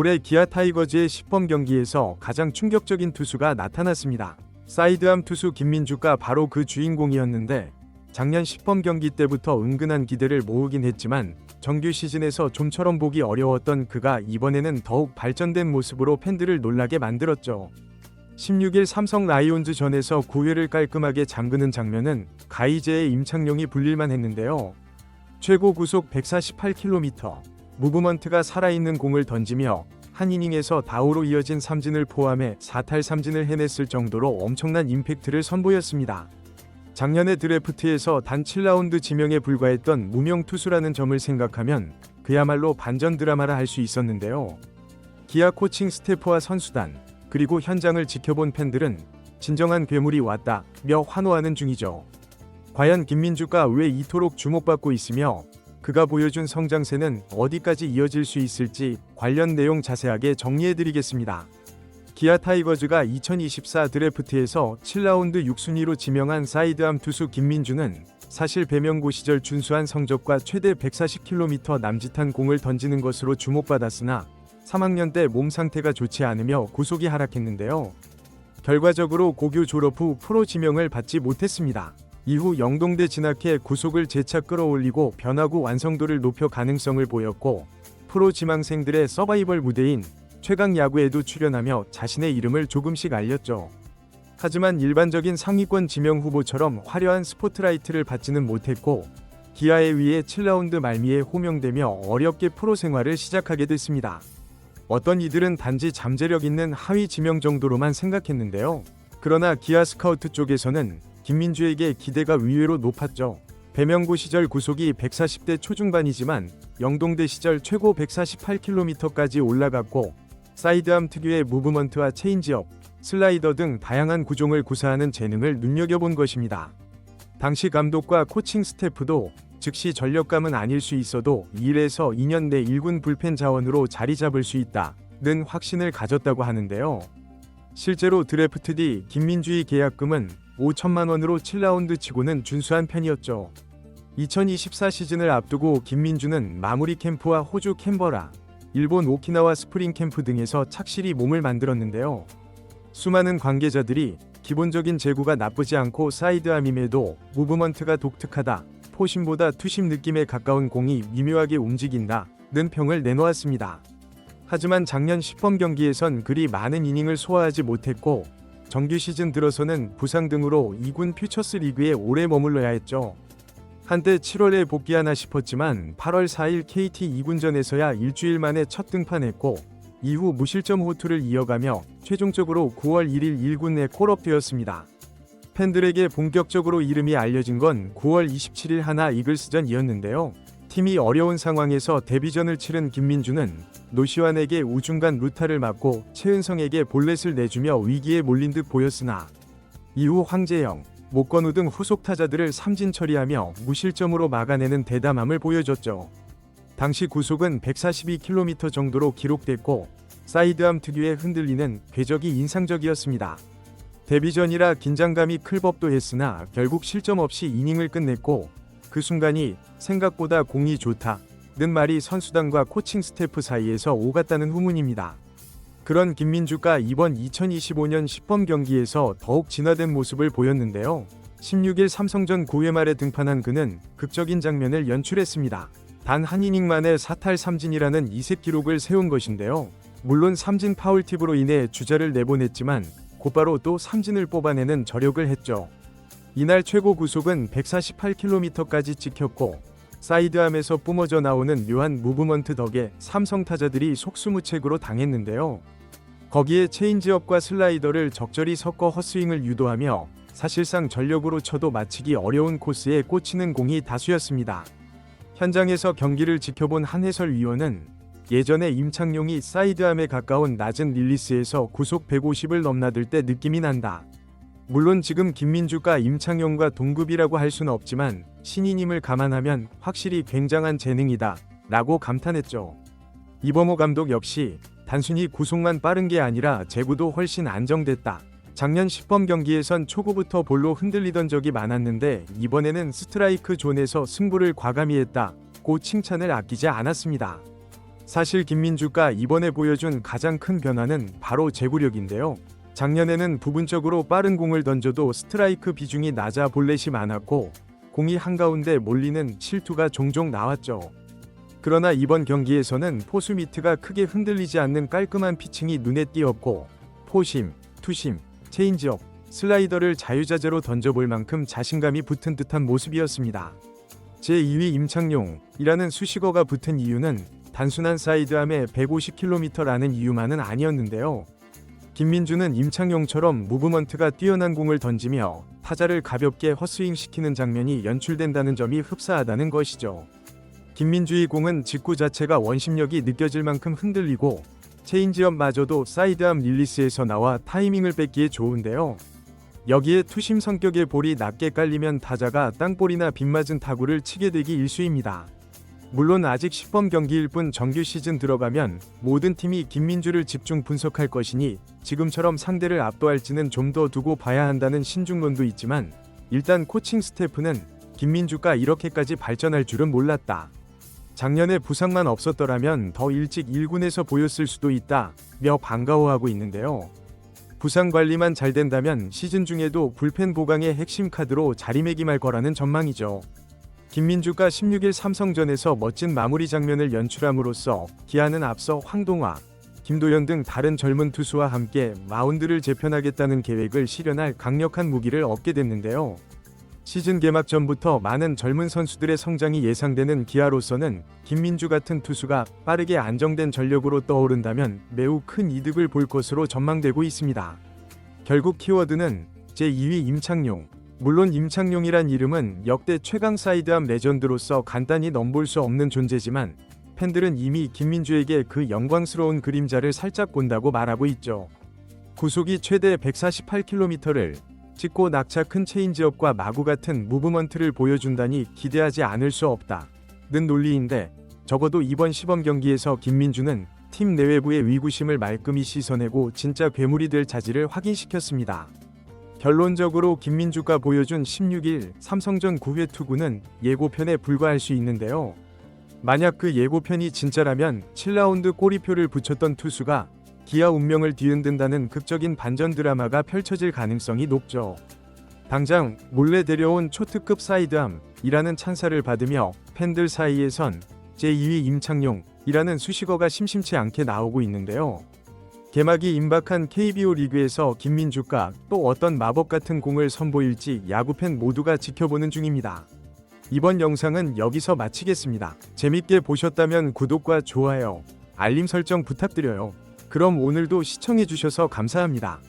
올해 기아 타이거즈의 시범 경기에서 가장 충격적인 투수가 나타났습니다. 사이드암 투수 김민주가 바로 그 주인공이었는데 작년 시범 경기 때부터 은근한 기대를 모으긴 했지만 정규 시즌에서 좀처럼 보기 어려웠던 그가 이번에는 더욱 발전된 모습으로 팬들을 놀라게 만들었죠. 16일 삼성 라이온즈 전에서 9회를 깔끔하게 잠그는 장면은 가이제의 임창용이 불릴만 했는데요. 최고 구속 148km, 무브먼트가 살아있는 공을 던지며 한 이닝에서 다우로 이어진 삼진을 포함해 4탈 삼진을 해냈을 정도로 엄청난 임팩트를 선보였습니다. 작년의 드래프트에서 단 7라운드 지명에 불과했던 무명 투수라는 점을 생각하면 그야말로 반전 드라마라 할 수 있었는데요. 기아 코칭 스태프와 선수단, 그리고 현장을 지켜본 팬들은 진정한 괴물이 왔다며 환호하는 중이죠. 과연 김민주가 왜 이토록 주목받고 있으며 그가 보여준 성장세는 어디까지 이어질 수 있을지 관련 내용 자세하게 정리해드리겠습니다. 기아 타이거즈가 2024 드래프트에서 7라운드 6순위로 지명한 사이드암 투수 김민주는 사실 배명고 시절 준수한 성적과 최대 140km 남짓한 공을 던지는 것으로 주목받았으나 3학년 때 몸 상태가 좋지 않으며 구속이 하락했는데요. 결과적으로 고교 졸업 후 프로 지명을 받지 못했습니다. 이후 영동대 진학해 구속을 재차 끌어올리고 변화구 완성도를 높여 가능성을 보였고 프로 지망생들의 서바이벌 무대인 최강 야구에도 출연하며 자신의 이름을 조금씩 알렸죠. 하지만 일반적인 상위권 지명 후보처럼 화려한 스포트라이트를 받지는 못했고 기아에 의해 7라운드 말미에 호명되며 어렵게 프로 생활을 시작하게 됐습니다. 어떤 이들은 단지 잠재력 있는 하위 지명 정도로만 생각했는데요. 그러나 기아 스카우트 쪽에서는 김민주에게 기대가 의외로 높았죠. 배명고 시절 구속이 140대 초중반이지만 영동대 시절 최고 148km까지 올라갔고 사이드암 특유의 무브먼트와 체인지업, 슬라이더 등 다양한 구종을 구사하는 재능을 눈여겨본 것입니다. 당시 감독과 코칭 스태프도 즉시 전력감은 아닐 수 있어도 1에서 2년 내 1군 불펜 자원으로 자리 잡을 수 있다는 확신을 가졌다고 하는데요. 실제로 드래프트 뒤 김민주의 계약금은 5천만 원으로 7라운드 치고는 준수한 편이었죠. 2024 시즌을 앞두고 김민주는 마무리 캠프와 호주 캔버라, 일본 오키나와 스프링 캠프 등에서 착실히 몸을 만들었는데요. 수많은 관계자들이 기본적인 제구가 나쁘지 않고 사이드암임에도 무브먼트가 독특하다, 포심보다 투심 느낌에 가까운 공이 미묘하게 움직인다는 평을 내놓았습니다. 하지만 작년 시범 경기에선 그리 많은 이닝을 소화하지 못했고 정규 시즌 들어서는 부상 등으로 2군 퓨처스 리그에 오래 머물러야 했죠. 한때 7월에 복귀하나 싶었지만 8월 4일 KT 2군전에서야 일주일 만에 첫 등판했고 이후 무실점 호투를 이어가며 최종적으로 9월 1일 1군에 콜업되었습니다. 팬들에게 본격적으로 이름이 알려진 건 9월 27일 하나 이글스전이었는데요. 팀이 어려운 상황에서 데뷔전을 치른 김민주는 노시환에게 우중간 루타를 맞고 최은성에게 볼넷을 내주며 위기에 몰린 듯 보였으나 이후 황재영, 목건우 등 후속 타자들을 삼진 처리하며 무실점으로 막아내는 대담함을 보여줬죠. 당시 구속은 142km 정도로 기록됐고 사이드암 특유의 흔들리는 궤적이 인상적이었습니다. 데뷔전이라 긴장감이 클 법도 했으나 결국 실점 없이 이닝을 끝냈고 그 순간이 생각보다 공이 좋다는 말이 선수단과 코칭 스태프 사이에서 오갔다는 후문입니다. 그런 김민주가 이번 2025년 시범 경기에서 더욱 진화된 모습을 보였는데요. 16일 삼성전 9회 말에 등판한 그는 극적인 장면을 연출했습니다. 단 한 이닝 만에 4탈 삼진이라는 이색 기록을 세운 것인데요. 물론 삼진 파울팁으로 인해 주자를 내보냈지만 곧바로 또 삼진을 뽑아내는 저력을 했죠. 이날 최고 구속은 148km까지 찍혔고 사이드암에서 뿜어져 나오는 묘한 무브먼트 덕에 삼성 타자들이 속수무책으로 당했는데요. 거기에 체인지업과 슬라이더를 적절히 섞어 헛스윙을 유도하며 사실상 전력으로 쳐도 맞히기 어려운 코스에 꽂히는 공이 다수였습니다. 현장에서 경기를 지켜본 한 해설위원은 예전에 임창용이 사이드암에 가까운 낮은 릴리스에서 구속 150을 넘나들 때 느낌이 난다. 물론 지금 김민주가 임창용과 동급이라고 할 수는 없지만 신인임을 감안하면 확실히 굉장한 재능이다 라고 감탄했죠. 이범호 감독 역시 단순히 구속만 빠른 게 아니라 제구도 훨씬 안정됐다. 작년 시범 경기에선 초구부터 볼로 흔들리던 적이 많았는데 이번에는 스트라이크 존에서 승부를 과감히 했다고 칭찬을 아끼지 않았습니다. 사실 김민주가 이번에 보여준 가장 큰 변화는 바로 제구력인데요. 작년에는 부분적으로 빠른 공을 던져도 스트라이크 비중이 낮아 볼넷이 많았고 공이 한가운데 몰리는 실투가 종종 나왔죠. 그러나 이번 경기에서는 포수 미트가 크게 흔들리지 않는 깔끔한 피칭이 눈에 띄었고 포심, 투심, 체인지업, 슬라이더를 자유자재로 던져볼 만큼 자신감이 붙은 듯한 모습이었습니다. 제2위 임창용이라는 수식어가 붙은 이유는 단순한 사이드암에 150km라는 이유만은 아니었는데요. 김민주는 임창용처럼 무브먼트가 뛰어난 공을 던지며 타자를 가볍게 헛스윙시키는 장면이 연출된다는 점이 흡사하다는 것이죠. 김민주의 공은 직구 자체가 원심력이 느껴질 만큼 흔들리고 체인지업마저도 사이드암 릴리스에서 나와 타이밍을 뺏기에 좋은데요. 여기에 투심 성격의 볼이 낮게 깔리면 타자가 땅볼이나 빗맞은 타구를 치게 되기 일쑤입니다. 물론 아직 10번 경기일 뿐 정규 시즌 들어가면 모든 팀이 김민주를 집중 분석할 것이니 지금처럼 상대를 압도할지는 좀 더 두고 봐야 한다는 신중론도 있지만 일단 코칭 스태프는 김민주가 이렇게까지 발전할 줄은 몰랐다. 작년에 부상만 없었더라면 더 일찍 1군에서 보였을 수도 있다며 반가워하고 있는데요. 부상 관리만 잘 된다면 시즌 중에도 불펜 보강의 핵심 카드로 자리매김할 거라는 전망이죠. 김민주가 16일 삼성전에서 멋진 마무리 장면을 연출함으로써 기아는 앞서 황동화, 김도현 등 다른 젊은 투수와 함께 마운드를 재편하겠다는 계획을 실현할 강력한 무기를 얻게 됐는데요. 시즌 개막 전부터 많은 젊은 선수들의 성장이 예상되는 기아로서는 김민주 같은 투수가 빠르게 안정된 전력으로 떠오른다면 매우 큰 이득을 볼 것으로 전망되고 있습니다. 결국 키워드는 제2위 임창용. 물론 임창용이란 이름은 역대 최강 사이드암 레전드로서 간단히 넘볼 수 없는 존재지만 팬들은 이미 김민주에게 그 영광스러운 그림자를 살짝 본다고 말하고 있죠. 구속이 최대 148km를 찍고 낙차 큰 체인지업과 마구 같은 무브먼트를 보여준다니 기대하지 않을 수 없다는 논리인데 적어도 이번 시범 경기에서 김민주는 팀 내외부의 위구심을 말끔히 씻어내고 진짜 괴물이 될 자질을 확인시켰습니다. 결론적으로 김민주가 보여준 16일 삼성전 9회 투구는 예고편에 불과할 수 있는데요. 만약 그 예고편이 진짜라면 7라운드 꼬리표를 붙였던 투수가 기아 운명을 뒤흔든다는 극적인 반전 드라마가 펼쳐질 가능성이 높죠. 당장 몰래 데려온 초특급 사이드암이라는 찬사를 받으며 팬들 사이에선 제2위 임창용이라는 수식어가 심심치 않게 나오고 있는데요. 개막이 임박한 KBO 리그에서 김민주가 또 어떤 마법 같은 공을 선보일지 야구팬 모두가 지켜보는 중입니다. 이번 영상은 여기서 마치겠습니다. 재밌게 보셨다면 구독과 좋아요, 알림 설정 부탁드려요. 그럼 오늘도 시청해주셔서 감사합니다.